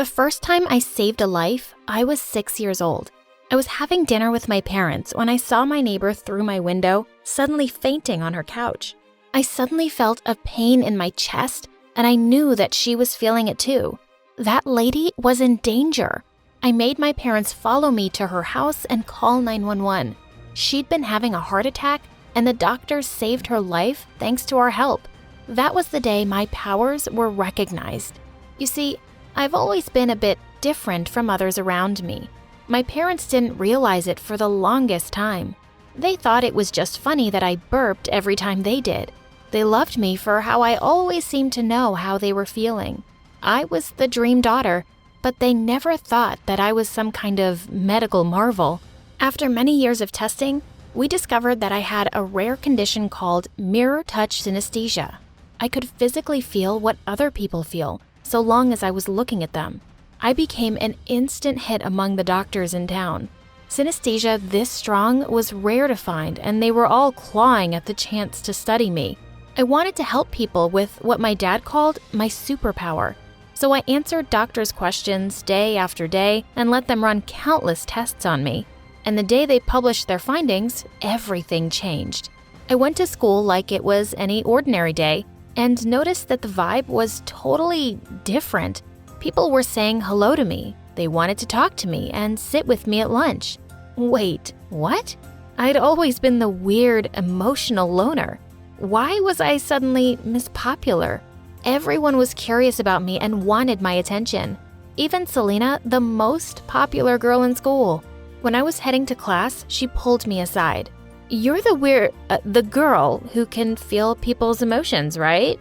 The first time I saved a life, I was 6 years old. I was having dinner with my parents when I saw my neighbor through my window suddenly fainting on her couch. I suddenly felt a pain in my chest, and I knew that she was feeling it too. That lady was in danger. I made my parents follow me to her house and call 911. She'd been having a heart attack, and the doctors saved her life thanks to our help. That was the day my powers were recognized. You see, I've always been a bit different from others around me. My parents didn't realize it for the longest time. They thought it was just funny that I burped every time they did. They loved me for how I always seemed to know how they were feeling. I was the dream daughter, but they never thought that I was some kind of medical marvel. After many years of testing, we discovered that I had a rare condition called mirror touch synesthesia. I could physically feel what other people feel, so long as I was looking at them. I became an instant hit among the doctors in town. Synesthesia this strong was rare to find, and they were all clawing at the chance to study me. I wanted to help people with what my dad called my superpower. So I answered doctors' questions day after day and let them run countless tests on me. And the day they published their findings, everything changed. I went to school like it was any ordinary day and noticed that the vibe was totally different. People were saying hello to me. They wanted to talk to me and sit with me at lunch. Wait, what? I'd always been the weird, emotional loner. Why was I suddenly Miss Popular? Everyone was curious about me and wanted my attention. Even Selena, the most popular girl in school. When I was heading to class, she pulled me aside. "You're the girl who can feel people's emotions, right?"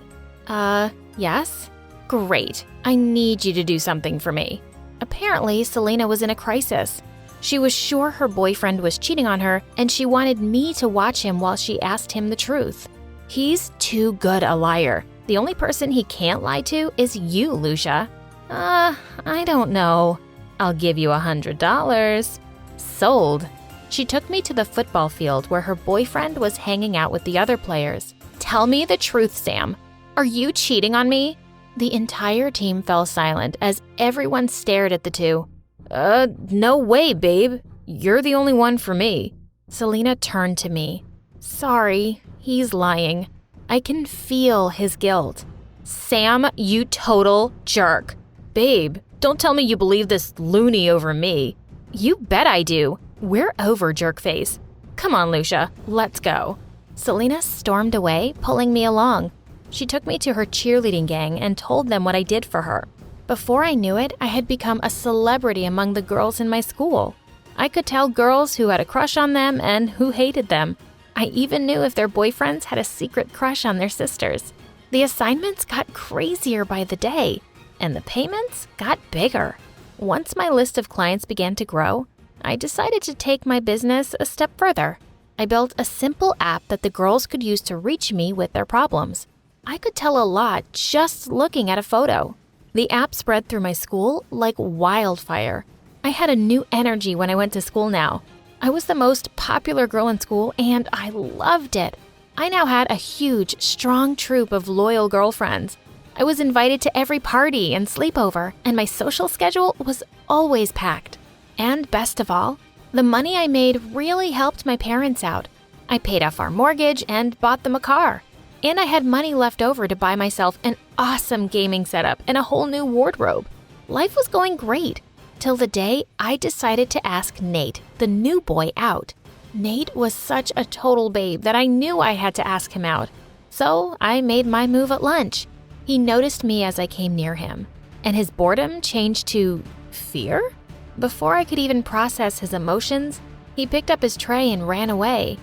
Yes. Great. I need you to do something for me. Apparently, Selena was in a crisis. She was sure her boyfriend was cheating on her, and she wanted me to watch him while she asked him the truth. He's too good a liar. The only person he can't lie to is you, Lucia. I don't know. I'll give you $100. Sold. She took me to the football field where her boyfriend was hanging out with the other players. Tell me the truth, Sam. Are you cheating on me? The entire team fell silent as everyone stared at the two. No way, babe. You're the only one for me. Selena turned to me. Sorry, he's lying. I can feel his guilt. Sam, you total jerk. Babe, don't tell me you believe this loony over me. You bet I do. We're over, jerkface. Come on, Lucia, let's go. Selena stormed away, pulling me along. She took me to her cheerleading gang and told them what I did for her. Before I knew it, I had become a celebrity among the girls in my school. I could tell girls who had a crush on them and who hated them. I even knew if their boyfriends had a secret crush on their sisters. The assignments got crazier by the day, and the payments got bigger. Once my list of clients began to grow, I decided to take my business a step further. I built a simple app that the girls could use to reach me with their problems. I could tell a lot just looking at a photo. The app spread through my school like wildfire. I had a new energy when I went to school now. I was the most popular girl in school, and I loved it. I now had a huge, strong troop of loyal girlfriends. I was invited to every party and sleepover, and my social schedule was always packed. And best of all, the money I made really helped my parents out. I paid off our mortgage and bought them a car. And I had money left over to buy myself an awesome gaming setup and a whole new wardrobe. Life was going great, till the day I decided to ask Nate, the new boy, out. Nate was such a total babe that I knew I had to ask him out. So I made my move at lunch. He noticed me as I came near him, and his boredom changed to fear? Before I could even process his emotions, he picked up his tray and ran away.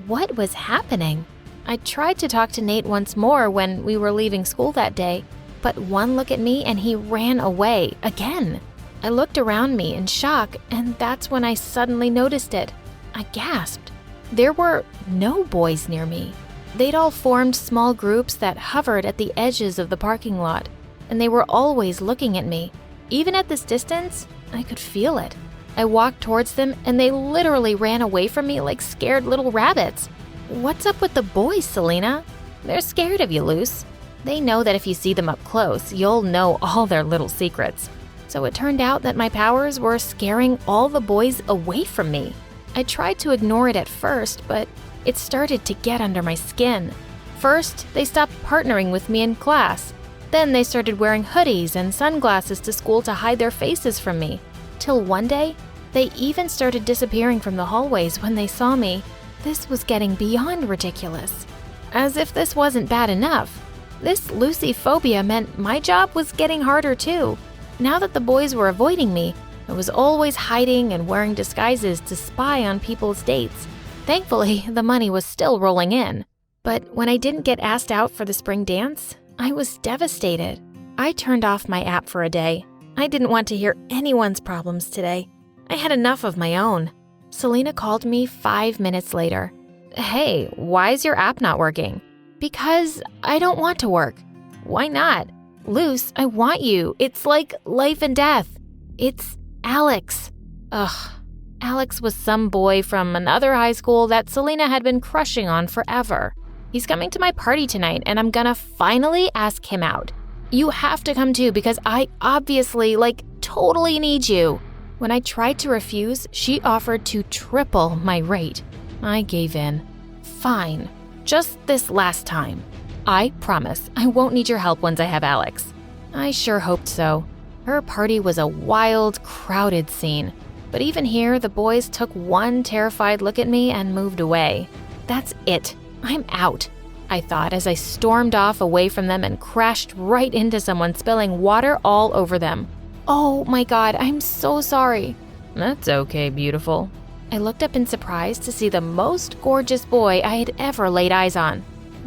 What was happening? I tried to talk to Nate once more when we were leaving school that day, but one look at me and he ran away again. I looked around me in shock, and that's when I suddenly noticed it. I gasped. There were no boys near me. They'd all formed small groups that hovered at the edges of the parking lot, and they were always looking at me. Even at this distance, I could feel it. I walked towards them, and they literally ran away from me like scared little rabbits. What's up with the boys, Selena? They're scared of you, Luce. They know that if you see them up close, you'll know all their little secrets. So it turned out that my powers were scaring all the boys away from me. I tried to ignore it at first, but it started to get under my skin. First, they stopped partnering with me in class. Then they started wearing hoodies and sunglasses to school to hide their faces from me. Till one day, they even started disappearing from the hallways when they saw me. This was getting beyond ridiculous. As if this wasn't bad enough, this Lucy phobia meant my job was getting harder too. Now that the boys were avoiding me, I was always hiding and wearing disguises to spy on people's dates. Thankfully, the money was still rolling in. But when I didn't get asked out for the spring dance, I was devastated. I turned off my app for a day. I didn't want to hear anyone's problems today. I had enough of my own. Selena called me 5 minutes later. Hey, why is your app not working? Because I don't want to work. Why not? Luce, I want you. It's like life and death. It's Alex. Ugh. Alex was some boy from another high school that Selena had been crushing on forever. He's coming to my party tonight, and I'm gonna finally ask him out. You have to come too because I obviously, totally need you. When I tried to refuse, she offered to triple my rate. I gave in. Fine. Just this last time. I promise I won't need your help once I have Alex. I sure hoped so. Her party was a wild, crowded scene. But even here, the boys took one terrified look at me and moved away. That's it. I'm out, I thought as I stormed off away from them and crashed right into someone, spilling water all over them. Oh my God, I'm so sorry. That's okay, beautiful. I looked up in surprise to see the most gorgeous boy I had ever laid eyes on.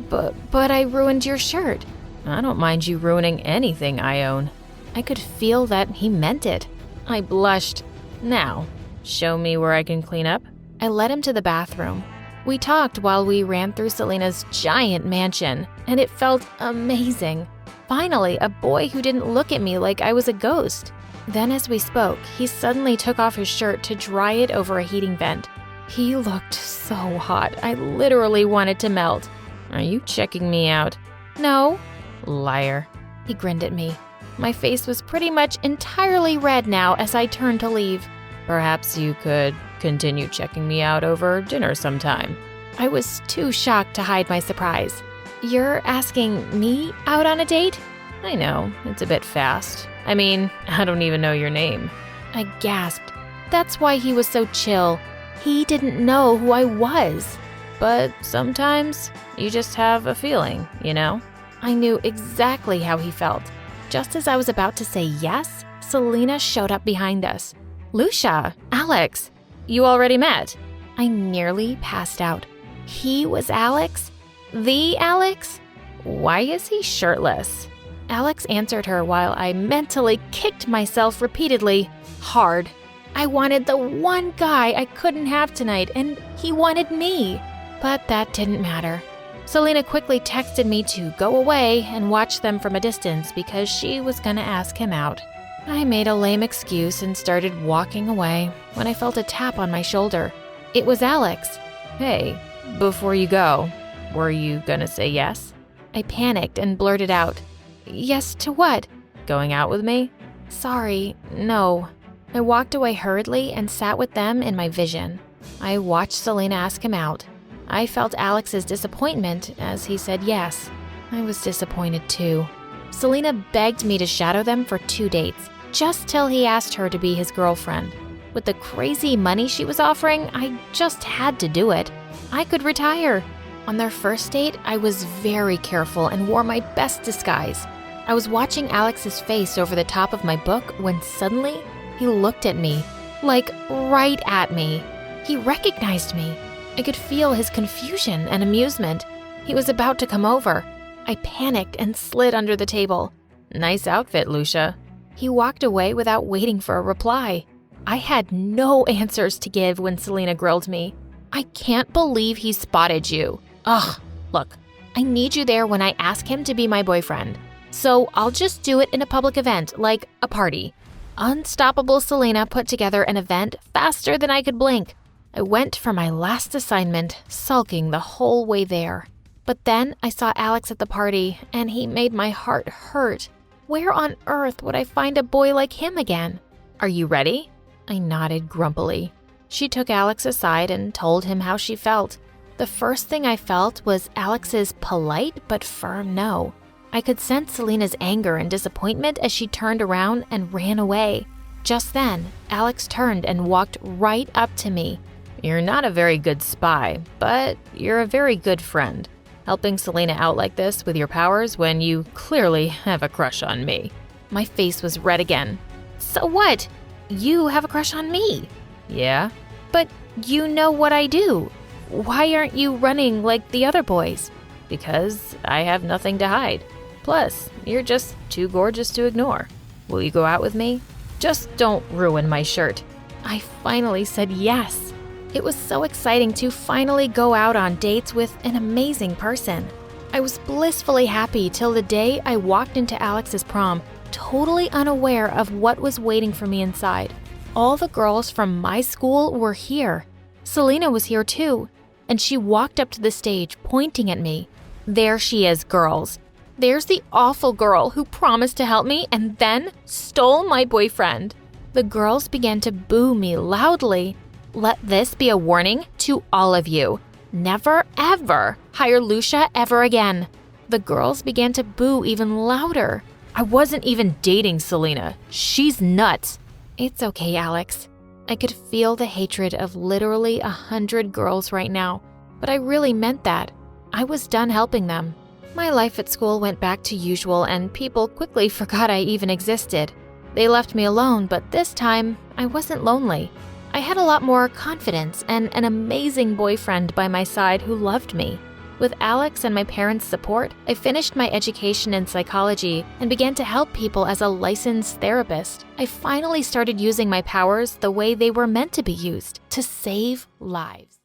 But I ruined your shirt. I don't mind you ruining anything I own. I could feel that he meant it. I blushed. Now, show me where I can clean up. I led him to the bathroom. We talked while we ran through Selena's giant mansion, and it felt amazing. Finally, a boy who didn't look at me like I was a ghost. Then as we spoke, he suddenly took off his shirt to dry it over a heating vent. He looked so hot, I literally wanted to melt. Are you checking me out? No. Liar. He grinned at me. My face was pretty much entirely red now as I turned to leave. Perhaps you could continue checking me out over dinner sometime. I was too shocked to hide my surprise. You're asking me out on a date? I know, it's a bit fast. I mean, I don't even know your name. I gasped. That's why he was so chill. He didn't know who I was. But sometimes you just have a feeling, you know? I knew exactly how he felt. Just as I was about to say yes, Selena showed up behind us. Lucia, Alex, you already met. I nearly passed out. He was Alex? The Alex? Why is he shirtless? Alex answered her while I mentally kicked myself repeatedly, hard. I wanted the one guy I couldn't have tonight, and he wanted me. But that didn't matter. Selena quickly texted me to go away and watch them from a distance because she was gonna ask him out. I made a lame excuse and started walking away when I felt a tap on my shoulder. It was Alex. Hey, before you go, were you gonna say yes? I panicked and blurted out, yes to what? Going out with me? Sorry, no. I walked away hurriedly and sat with them in my vision. I watched Selena ask him out. I felt Alex's disappointment as he said yes. I was disappointed too. Selena begged me to shadow them for 2 dates, just till he asked her to be his girlfriend. With the crazy money she was offering, I just had to do it. I could retire. On their first date, I was very careful and wore my best disguise. I was watching Alex's face over the top of my book when suddenly he looked at me, right at me. He recognized me. I could feel his confusion and amusement. He was about to come over. I panicked and slid under the table. Nice outfit, Lucia. He walked away without waiting for a reply. I had no answers to give when Selena grilled me. I can't believe he spotted you. Ugh, look, I need you there when I ask him to be my boyfriend. So I'll just do it in a public event, like a party. Unstoppable Selena put together an event faster than I could blink. I went for my last assignment, sulking the whole way there. But then I saw Alex at the party, and he made my heart hurt. Where on earth would I find a boy like him again? Are you ready? I nodded grumpily. She took Alex aside and told him how she felt. The first thing I felt was Alex's polite but firm no. I could sense Selena's anger and disappointment as she turned around and ran away. Just then, Alex turned and walked right up to me. You're not a very good spy, but you're a very good friend. Helping Selena out like this with your powers when you clearly have a crush on me. My face was red again. So what? You have a crush on me. Yeah? But you know what I do. Why aren't you running like the other boys? Because I have nothing to hide. Plus, you're just too gorgeous to ignore. Will you go out with me? Just don't ruin my shirt. I finally said yes. It was so exciting to finally go out on dates with an amazing person. I was blissfully happy till the day I walked into Alex's prom, totally unaware of what was waiting for me inside. All the girls from my school were here. Selena was here too, and she walked up to the stage pointing at me. There she is, girls. There's the awful girl who promised to help me and then stole my boyfriend. The girls began to boo me loudly. Let this be a warning to all of you. Never, ever hire Lucia ever again. The girls began to boo even louder. I wasn't even dating Selena. She's nuts. It's okay, Alex. I could feel the hatred of literally 100 girls right now, but I really meant that. I was done helping them. My life at school went back to usual and people quickly forgot I even existed. They left me alone, but this time I wasn't lonely. I had a lot more confidence and an amazing boyfriend by my side who loved me. With Alex and my parents' support, I finished my education in psychology and began to help people as a licensed therapist. I finally started using my powers the way they were meant to be used, to save lives.